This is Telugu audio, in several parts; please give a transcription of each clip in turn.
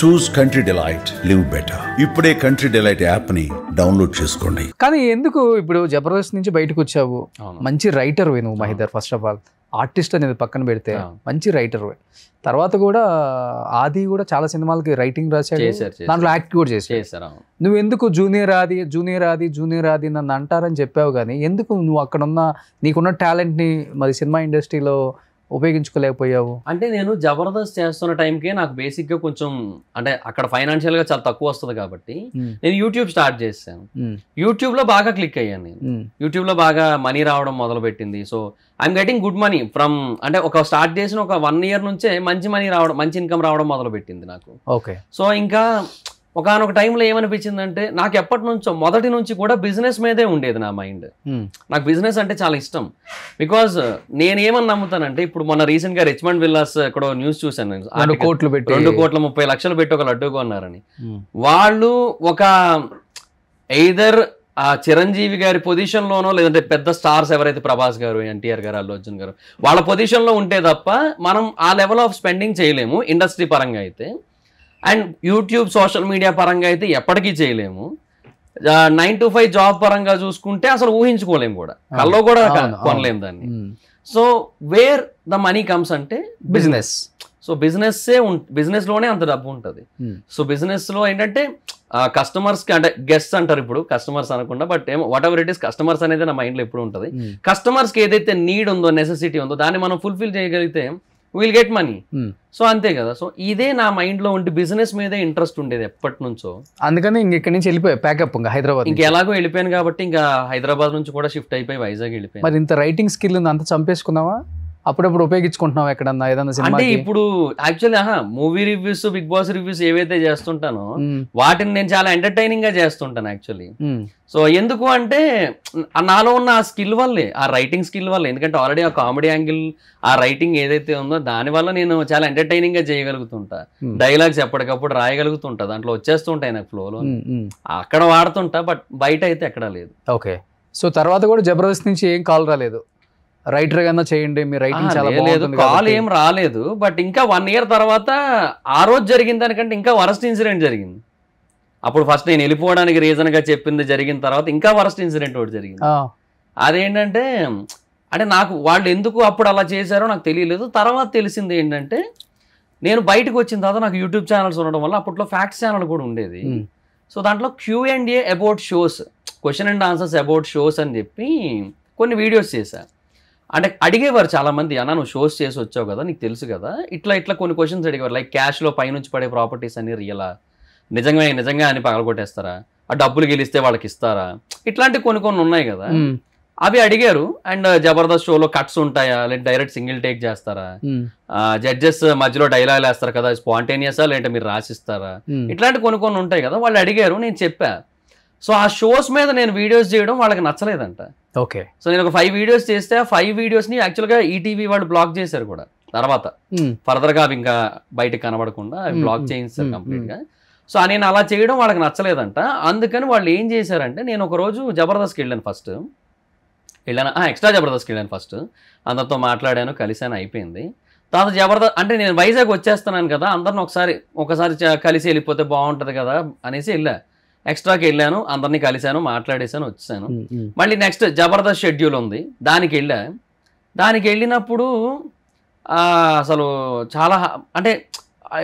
చూస్ కంట్రీ డిలైట్, లివ్ బెటర్. ఇప్పుడే కంట్రీ డిలైట్ యాప్ ని డౌన్లోడ్ చేసుకోండి. కానీ ఎందుకు ఇప్పుడు జబర్దస్త్ నుంచి బయటకు వచ్చావు? మంచి రైటర్ నువ్వు Mahidhar. First of all artist అనేది పక్కన పెడితే మంచి రైటర్. తర్వాత కూడా ఆది కూడా చాలా సినిమాలకి రైటింగ్ రాశాడు, దాంట్లో యాక్ట్ కూడా చేశాడు. నువ్వు ఎందుకు జూనియర్ ఆది నన్ను అంటారని చెప్పావు, కానీ ఎందుకు నువ్వు అక్కడ ఉన్న నీకున్న టాలెంట్ని మరి సినిమా ఇండస్ట్రీలో ఉపయోగించుకోలేకపోయావు? అంటే నేను జబర్దస్త్ చేస్తున్న టైంకే నాకు బేసిక్గా కొంచెం అంటే అక్కడ ఫైనాన్షియల్గా చాలా తక్కువ వస్తుంది కాబట్టి నేను యూట్యూబ్ స్టార్ట్ చేశాను. యూట్యూబ్లో బాగా క్లిక్ అయ్యాను నేను. యూట్యూబ్లో బాగా మనీ రావడం మొదలుపెట్టింది. So I'm getting good money from, అంటే ఒక స్టార్ట్ చేసిన ఒక 1 year నుంచే మంచి మనీ రావడం, మంచి ఇన్కమ్ రావడం మొదలుపెట్టింది నాకు. ఓకే. సో ఇంకా ఒకనొక టైంలో ఏమనిపించిందంటే నాకు ఎప్పటి నుంచో మొదటి నుంచి కూడా బిజినెస్ మీదే ఉండేది నా మైండ్. నాకు బిజినెస్ అంటే చాలా ఇష్టం. బికాజ్ నేనేమని నమ్ముతానంటే, ఇప్పుడు మొన్న రీసెంట్ గా రిచ్మండ్ విల్లాస్ ఎక్కడో న్యూస్ చూసాను నేను, 2,30,00,000 పెట్టి ఒక లడ్డు కొన్నారని. వాళ్ళు ఒక ఎయిదర్ ఆ చిరంజీవి గారి పొజిషన్ లోనో లేదంటే పెద్ద స్టార్స్ ఎవరైతే ప్రభాస్ గారు, ఎన్టీఆర్ గారు, అల్లు అర్జున్ గారు వాళ్ళ పొజిషన్ లో ఉంటే తప్ప మనం ఆ లెవెల్ ఆఫ్ స్పెండింగ్ చేయలేము ఇండస్ట్రీ పరంగా అయితే. అండ్ యూట్యూబ్ సోషల్ మీడియా పరంగా అయితే ఎప్పటికీ చేయలేము. 9 to 5 జాబ్ పరంగా చూసుకుంటే అసలు ఊహించుకోలేము కూడా, కల్లో కూడా కొనలేము దాన్ని. So where the money comes అంటే బిజినెస్. సో బిజినెస్ లోనే అంత డబ్బు ఉంటుంది. సో బిజినెస్ లో ఏంటంటే కస్టమర్స్ కి, అంటే గెస్ట్స్ అంటారు ఇప్పుడు, కస్టమర్స్ అనకుండా, బట్ ఏమో what ever it is, customers అనేది నా మైండ్ లో ఎప్పుడు ఉంటుంది. కస్టమర్స్ కి ఏదైతే నీడ్ ఉందో, నెసెసిటీ ఉందో, దాన్ని మనం ఫుల్ఫిల్ చేయగలిగితే విల్ గెట్ మనీ. సో అంతే కదా. సో ఇదే నా మైండ్ లో ఉండి బిజినెస్ మీదే ఇంట్రెస్ట్ ఉండేది ఎప్పటి నుంచో. అందుకని ఇక్కడి నుంచి వెళ్ళిపోయా ప్యాకప్ ఇంకా హైదరాబాద్. ఇంకా ఎలాగో వెళ్ళిపోయాను కాబట్టి ఇంకా హైదరాబాద్ నుంచి కూడా షిఫ్ట్ అయిపోయి వైజాగ్ వెళ్ళిపోయాను. మరి ఇంత రైటింగ్ స్కిల్ అంత చంపేసుకున్నావా? అప్పుడప్పుడు ఉపయోగించుకుంటున్నావు ఎక్కడన్నా ఏదన్నా సినిమా? అంటే ఇప్పుడు actually movie reviews, Bigg Boss reviews ఏవైతే చేస్తుంటానో వాటిని నేను చాలా ఎంటర్టైనింగ్ గా చేస్తుంటాను యాక్చువల్లీ. సో ఎందుకు అంటే నాలో ఉన్న ఆ స్కిల్ వల్లే, ఆ రైటింగ్ స్కిల్ వల్ల. ఎందుకంటే ఆల్రెడీ ఆ కామెడీ యాంగిల్, ఆ రైటింగ్ ఏదైతే ఉందో దాని వల్ల నేను చాలా ఎంటర్టైనింగ్ గా చేయగలుగుతుంటా. డైలాగ్స్ ఎప్పటికప్పుడు రాయగలుగుతుంటా, దాంట్లో వచ్చేస్తుంటాయి నాకు ఫ్లోలో. అక్కడ వాడుతుంటా, బట్ బయట అయితే ఎక్కడా లేదు. ఓకే. సో తర్వాత కూడా జబర్దస్త్ నుంచి ఏం కాల్ రాలేదు, రైటర్ గానే చేయండి మీ రైటింగ్ చాలా బాగుంటుంది? కాల్ ఏం రాలేదు. బట్ ఇంకా 1 year తర్వాత ఆ రోజు జరిగిన దానికంటే ఇంకా వరస్ట్ ఇన్సిడెంట్ జరిగింది. అప్పుడు ఫస్ట్ నేను వెళ్ళిపోవడానికి రీజన్ గా చెప్పింది జరిగిన తర్వాత ఇంకా వరస్ట్ ఇన్సిడెంట్ ఒకటి జరిగింది. అదేంటంటే, అంటే నాకు వాళ్ళు ఎందుకు అప్పుడు అలా చేశారో నాకు తెలియలేదు. తర్వాత తెలిసింది ఏంటంటే, నేను బయటకు వచ్చిన తర్వాత నాకు యూట్యూబ్ ఛానల్స్ ఉండడం వల్ల అప్పట్లో ఫ్యాక్ట్స్ ఛానల్ కూడా ఉండేది. సో దాంట్లో Q&A about shows, question and answers about shows అని చెప్పి కొన్ని వీడియోస్ చేశాను. అంటే అడిగేవారు చాలా మంది, అన్న నువ్వు షోస్ చేసి వచ్చావు కదా, నీకు తెలుసు కదా, ఇట్లా కొన్ని క్వశ్చన్స్ అడిగేవారు. లైక్ క్యాష్లో పైనుంచి పడే ప్రాపర్టీస్ అన్ని రియలా, నిజంగా అని పగలగొట్టేస్తారా, ఆ డబ్బులు గెలిస్తే వాళ్ళకి ఇస్తారా, ఇట్లాంటి కొన్ని ఉన్నాయి కదా, అవి అడిగారు. అండ్ జబర్దస్త్ షోలో కట్స్ ఉంటాయా, లేదా డైరెక్ట్ సింగిల్ టేక్ చేస్తారా, జడ్జెస్ మధ్యలో డైలాగ్ వేస్తారు కదా, స్పాంటేనియసా లేదంటే మీరు రాసిస్తారా, ఇట్లాంటి కొన్ని ఉంటాయి కదా, వాళ్ళు అడిగారు, నేను చెప్పా. సో ఆ షోస్ మీద నేను వీడియోస్ చేయడం వాళ్ళకి నచ్చలేదంట. ఓకే. సో నేను ఒక 5 వీడియోస్ చేస్తే ఆ 5 వీడియోస్ని యాక్చువల్గా ఈటీవీ వాళ్ళు బ్లాక్ చేశారు కూడా. తర్వాత ఫర్దర్గా అవి ఇంకా బయటకు కనబడకుండా బ్లాక్ చేయించారు కంప్లీట్గా. సో నేను అలా చేయడం వాళ్ళకి నచ్చలేదంట. అందుకని వాళ్ళు ఏం చేశారంటే, నేను ఒక రోజు జబర్దస్త్కి వెళ్ళాను. ఎక్స్ట్రా జబర్దస్త్కి వెళ్ళాను ఫస్ట్. అందరితో మాట్లాడాను, కలిసాను, అయిపోయింది. తర్వాత జబర్దస్త్ అంటే నేను వైజాగ్ వచ్చేస్తున్నాను కదా, అందరిని ఒకసారి కలిసి వెళ్ళిపోతే బాగుంటుంది కదా అనేసి వెళ్ళా. ఎక్స్ట్రాకి వెళ్ళాను, అందరినీ కలిశాను, మాట్లాడేశాను, వచ్చాను. మళ్ళీ నెక్స్ట్ జబర్దస్త్ షెడ్యూల్ ఉంది, దానికి వెళ్ళినప్పుడు అసలు చాలా, అంటే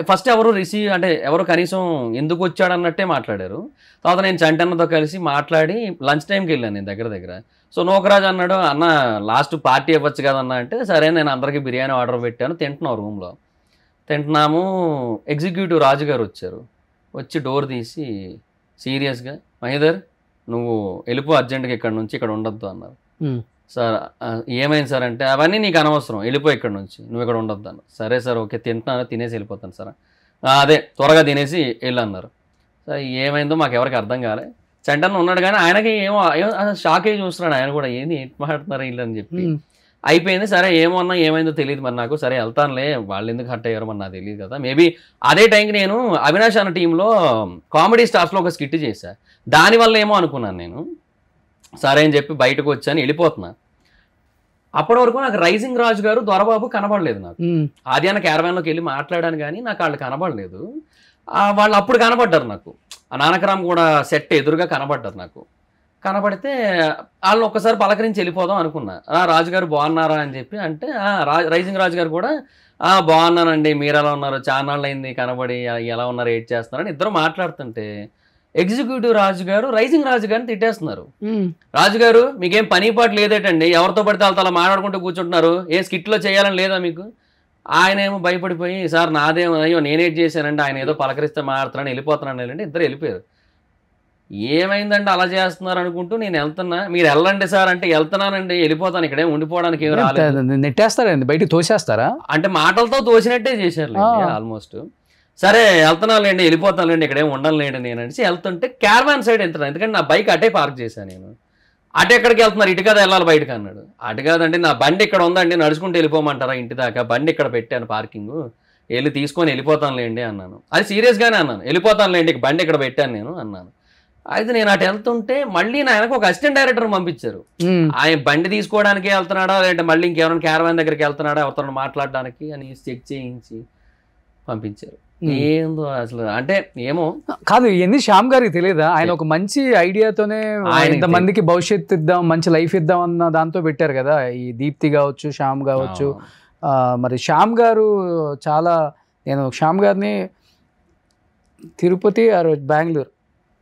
ఫస్ట్ ఎవరు కనీసం ఎందుకు వచ్చాడు అన్నట్టే మాట్లాడారు. తర్వాత నేను చంటన్నతో కలిసి మాట్లాడి లంచ్ టైంకి వెళ్ళాను నేను దగ్గర. సో నోకరాజ్ అన్నాడు, అన్న లాస్ట్ పార్టీ ఇవ్వచ్చు కదన్నా అంటే, సరే నేను అందరికీ బిర్యానీ ఆర్డర్ పెట్టాను, తింటున్నాము. ఎగ్జిక్యూటివ్ రాజు గారు వచ్చి డోర్ తీసి సీరియస్గా, మహిదర్ నువ్వు వెళ్ళిపో అర్జెంట్గా ఇక్కడ నుంచి, ఇక్కడ ఉండొద్దు అన్నారు. సార్ ఏమైంది సార్ అంటే, అవన్నీ నీకు అనవసరం, వెళ్ళిపో ఇక్కడ నుంచి, నువ్వు ఇక్కడ ఉండొద్దు అన్నారు. సరే సార్, ఓకే తింటున్నాను, తినేసి వెళ్ళిపోతాను సార్. అదే త్వరగా తినేసి వెళ్ళన్నారు. సార్ ఏమైందో మాకు ఎవరికి అర్థం కాలే. చంటన్న ఉన్నాడు కానీ ఆయనకి ఏమో షాక్ అయ్యి చూస్తున్నాడు, ఆయన కూడా ఏంది మాట్లాడుతున్నారు వీళ్ళు అని చెప్పి. అయిపోయింది. సరే ఏమైందో తెలియదు మరి నాకు, సరే వెళ్తానులే, వాళ్ళు ఎందుకు హర్ట్ అయ్యారో మరి నాకు తెలియదు కదా. మేబీ అదే టైంకి నేను అవినాష్ అన్న టీంలో కామెడీ స్టార్స్లో ఒక స్కిట్ చేశా, దానివల్ల ఏమో అనుకున్నాను నేను. సరే అని చెప్పి బయటకు వచ్చాను, వెళ్ళిపోతున్నా. అప్పటి వరకు నాకు రైజింగ్ రాజు గారు, దొరబాబు కనబడలేదు నాకు. ఆద్యాన క్యారవాన్లోకి వెళ్ళి మాట్లాడాను కానీ నాకు వాళ్ళు కనబడలేదు. వాళ్ళు అప్పుడు కనబడ్డారు నాకు, ఆ నానకరామ్ కూడా సెట్ ఎదురుగా కనబడ్డారు నాకు. కనబడితే వాళ్ళని ఒక్కసారి పలకరించి వెళ్ళిపోదాం అనుకున్నా. రాజుగారు బాగున్నారా అని చెప్పి అంటే రైజింగ్ రాజు గారు కూడా బాగున్నానండి, మీరు ఎలా ఉన్నారు, చాలా నాళ్ళు అయింది కనబడి, ఎలా ఉన్నారు, ఏడ్ చేస్తున్నారని ఇద్దరు మాట్లాడుతుంటే ఎగ్జిక్యూటివ్ రాజు గారు రైజింగ్ రాజు గారిని తిట్టేస్తున్నారు. రాజుగారు మీకేం పని పాటు లేదేటండి, ఎవరితో పడితే వాళ్ళతో అలా మాట్లాడుకుంటూ కూర్చుంటున్నారు, ఏ స్కిట్లో చేయాలని లేదా మీకు? ఆయన ఏమో భయపడిపోయి సార్ నాదేమో, అయ్యో నేనేట్ చేశానంటే ఆయన ఏదో పలకరిస్తే మాట్లాడుతున్నాను వెళ్ళిపోతున్నాను వెళ్ళండి. ఇద్దరు వెళ్ళిపోయారు. ఏమైందంటే అలా చేస్తున్నారు అనుకుంటూ నేను వెళ్తున్నా, మీరు వెళ్ళండి సార్ అంటే వెళ్తున్నానండి, వెళ్ళిపోతాను, ఇక్కడే ఉండిపోవడానికి ఏం రాలేదు. నెట్టేస్తారండి, బయటికి తోసేస్తారా? అంటే మాటలతో తోసినట్టే చేశారు ఆల్మోస్ట్. సరే వెళ్తున్నానులేండి, వెళ్ళిపోతానులేండి, ఇక్కడేం ఉండలేండి నేను అనేసి వెళ్తుంటే క్యారవాన్ సైడ్ వెళ్తున్నాను, ఎందుకంటే నా బైక్ అటే పార్క్ చేశాను నేను. అటు ఎక్కడికి వెళ్తున్నారు, ఇటు కదా వెళ్ళాలి బయటకు అన్నాడు. అటు కాదండి నా బండి ఇక్కడ ఉందండి, నడుచుకుంటూ వెళ్ళిపోమంటారా ఇంటి దాకా, బండి ఇక్కడ పెట్టాను పార్కింగ్, వెళ్ళి తీసుకొని వెళ్ళిపోతానులేండి అన్నాను. అది సీరియస్గానే అన్నాను, వెళ్ళిపోతానులేండి బండి ఇక్కడ పెట్టాను నేను అన్నాను. అయితే నేను అటు వెళ్తుంటే మళ్ళీ నా వెనక ఒక అసిస్టెంట్ డైరెక్టర్ పంపించారు. ఆయన బండి తీసుకోవడానికి వెళ్తున్నాడా లేదంటే మళ్ళీ ఇంకెవరైనా క్యారవాన్ దగ్గరికి వెళ్తున్నాడా ఎవరితో మాట్లాడడానికి అని చెక్ చేయించి పంపించారు. ఏందో అసలు అంటే ఏమో కాదు, ఇవన్నీ శ్యామ్ గారికి తెలియదా? ఆయన ఒక మంచి ఐడియాతోనే ఇంతమందికి భవిష్యత్తు ఇద్దాం, మంచి లైఫ్ ఇద్దాం అన్న దాంతో పెట్టారు కదా. ఈ దీప్తి కావచ్చు, శ్యామ్ కావచ్చు. మరి శ్యామ్ గారు చాలా, నేను శ్యామ్ గారిని తిరుపతి బెంగళూరు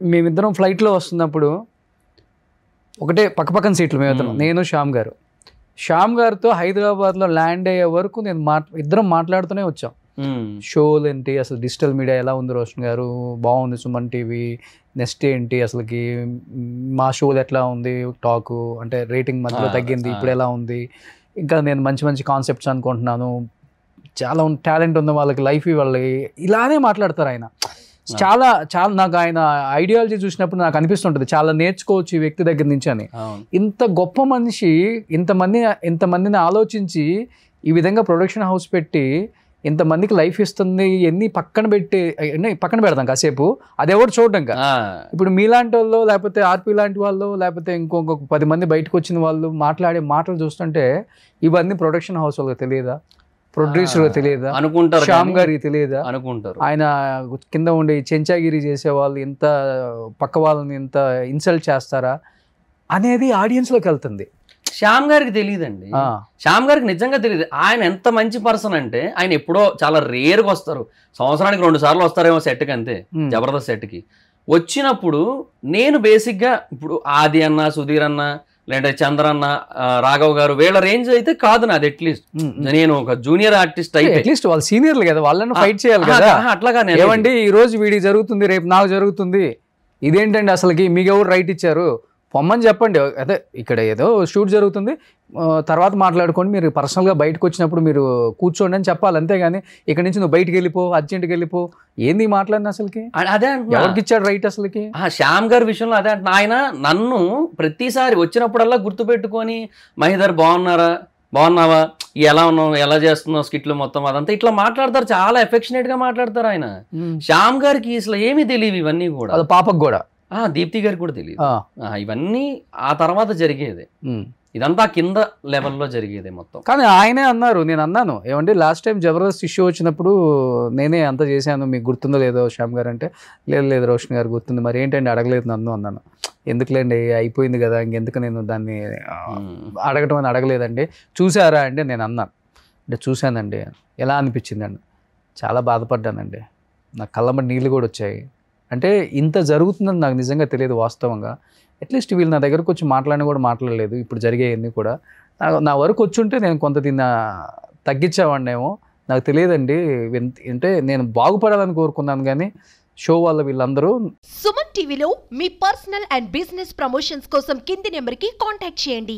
మేమిద్దరం ఫ్లైట్లో వస్తున్నప్పుడు ఒకటే పక్కపక్కన సీట్లు మేమిద్దరం, నేను శ్యామ్ గారు. శ్యామ్ గారితో హైదరాబాద్లో ల్యాండ్ అయ్యే వరకు నేను ఇద్దరం మాట్లాడుతూనే వచ్చాం. షోలు ఏంటి, అసలు డిజిటల్ మీడియా ఎలా ఉంది రోషన్ గారు, బాగుంది సుమన్ టీవీ, నెక్స్ట్ ఏంటి అసలుకి మా షోలు ఎట్లా ఉంది, టాకు అంటే రేటింగ్ మధ్యలో తగ్గింది, ఇప్పుడు ఎలా ఉంది, ఇంకా నేను మంచి మంచి కాన్సెప్ట్స్ అనుకుంటున్నాను, చాలా టాలెంట్ ఉన్న వాళ్ళకి లైఫ్ ఇవ్వాలి, ఇలానే మాట్లాడతారు ఆయన. చాలా చాలా నాకు ఆయన ఐడియాలజీ చూసినప్పుడు నాకు అనిపిస్తుంటుంది చాలా నేర్చుకోవచ్చు ఈ వ్యక్తి దగ్గర నుంచి అని. ఇంత గొప్ప మనిషి ఇంతమందిని ఆలోచించి ఈ విధంగా ప్రొడక్షన్ హౌస్ పెట్టి ఇంతమందికి లైఫ్ ఇస్తుంది, ఎన్ని పక్కన పెడతాం కాసేపు, అది ఎవరు చూడడం కదా. ఇప్పుడు మీలాంటి వాళ్ళు లేకపోతే ఆర్పి లాంటి వాళ్ళు లేకపోతే ఇంకొక 10 మంది బయటకు వచ్చిన వాళ్ళు మాట్లాడే మాటలు చూస్తుంటే ఇవన్నీ ప్రొడక్షన్ హౌస్ వాళ్ళకి తెలియదా, ప్రొడ్యూసర్ తెలియదా అనుకుంటారు, శ్యామ్ గారికి తెలియదా అనుకుంటారు. ఆయన కింద ఉండి చెంచాగిరి చేసే వాళ్ళు ఎంత పక్క వాళ్ళని ఎంత ఇన్సల్ట్ చేస్తారా అనేది ఆడియన్స్లోకి వెళ్తుంది. శ్యామ్ గారికి తెలియదండి, శ్యామ్ గారికి నిజంగా తెలియదు. ఆయన ఎంత మంచి పర్సన్ అంటే ఆయన ఎప్పుడో చాలా రేర్గా వస్తారు, సంవత్సరానికి 2 సార్లు వస్తారేమో సెట్కి, అంతే జబర్దస్త్ సెట్కి. వచ్చినప్పుడు నేను బేసిక్గా ఇప్పుడు ఆది అన్న, సుధీర్ అన్న, లేదంటే చంద్ర అన్న, రాఘవ్ గారు వీళ్ళ రేంజ్ అయితే కాదు నాది. అట్లీస్ట్ నేను ఒక జూనియర్ ఆర్టిస్ట్ అయితే అట్లీస్ట్ వాళ్ళు సీనియర్లు కదా, వాళ్ళని ఫైట్ చేయాలి కదా. అట్లాగా ఏమండి ఈ రోజు వీడికి జరుగుతుంది, రేపు నాకు జరుగుతుంది, ఇదేంటండి అసలుకి మీకు ఎవరు రైట్ ఇచ్చారు, పొమ్మని చెప్పండి. అదే ఇక్కడ ఏదో షూట్ జరుగుతుంది, తర్వాత మాట్లాడుకోండి, మీరు పర్సనల్గా బయటకు వచ్చినప్పుడు మీరు కూర్చోండి అని చెప్పాలి, అంతేగాని ఇక్కడ నుంచి నువ్వు బయటకు వెళ్ళిపో, అర్జెంట్కి వెళ్ళిపో, ఏంది మాట్లాడిన అసలుకి, అదే ఎవరికి ఇచ్చాడు రైట్ అసలుకి. శ్యామ్ గారి విషయంలో అదే అంటున్నా. ఆయన నన్ను ప్రతిసారి వచ్చినప్పుడల్లా గుర్తుపెట్టుకొని మహిదర్ బాగున్నావా, ఎలా ఉన్నావు, ఎలా చేస్తున్నావు, స్కిట్లు మొత్తం అదంతా ఇట్లా మాట్లాడతారు, చాలా ఎఫెక్షనేట్ గా మాట్లాడతారు ఆయన. శ్యామ్ గారికి అసలు ఏమీ తెలియదు ఇవన్నీ కూడా, పాపకు కూడా, దీప్తి గారికి కూడా తెలియదు. ఇవన్నీ ఆ తర్వాత జరిగేది, ఇదంతా కింద లెవెల్లో జరిగేది మొత్తం. కానీ ఆయనే అన్నారు, నేను అన్నాను ఏమంటే లాస్ట్ టైం జబర్దస్త్ ఇష్యూ వచ్చినప్పుడు నేనే అంత చేశాను, మీకు గుర్తుందో లేదో శ్యామ్ గారు అంటే, లేదు రోషన్ గారు గుర్తుంది, మరి ఏంటండి అడగలేదు నన్ను అన్నాను. ఎందుకులేండి అయిపోయింది కదా, ఇంకెందుకు నేను దాన్ని అడగటం అని అడగలేదండి. చూసారా అంటే నేను అన్నాను, అంటే చూశానండి, ఎలా అనిపించిందండి, చాలా బాధపడ్డానండి, నా కళ్ళమ్మ నీళ్ళు కూడా వచ్చాయి, అంటే ఇంత జరుగుతుందని నాకు నిజంగా తెలియదు వాస్తవంగా. అట్లీస్ట్ వీళ్ళు నా దగ్గరకు వచ్చి మాట్లాడిన కూడా మాట్లాడలేదు, ఇప్పుడు జరిగేవన్నీ కూడా నా వరకు వచ్చుంటే నేను కొంత దీన్ని తగ్గించేవాడినేమో, నాకు తెలియదండి. అంటే నేను బాగుపడాలని కోరుకున్నాను, కానీ షో వల్ల వీళ్ళందరూ. సుమన్ టీవీలో మీ పర్సనల్ అండ్ బిజినెస్ ప్రమోషన్స్ కోసం కింది నెంబర్కి కాంటాక్ట్ చేయండి.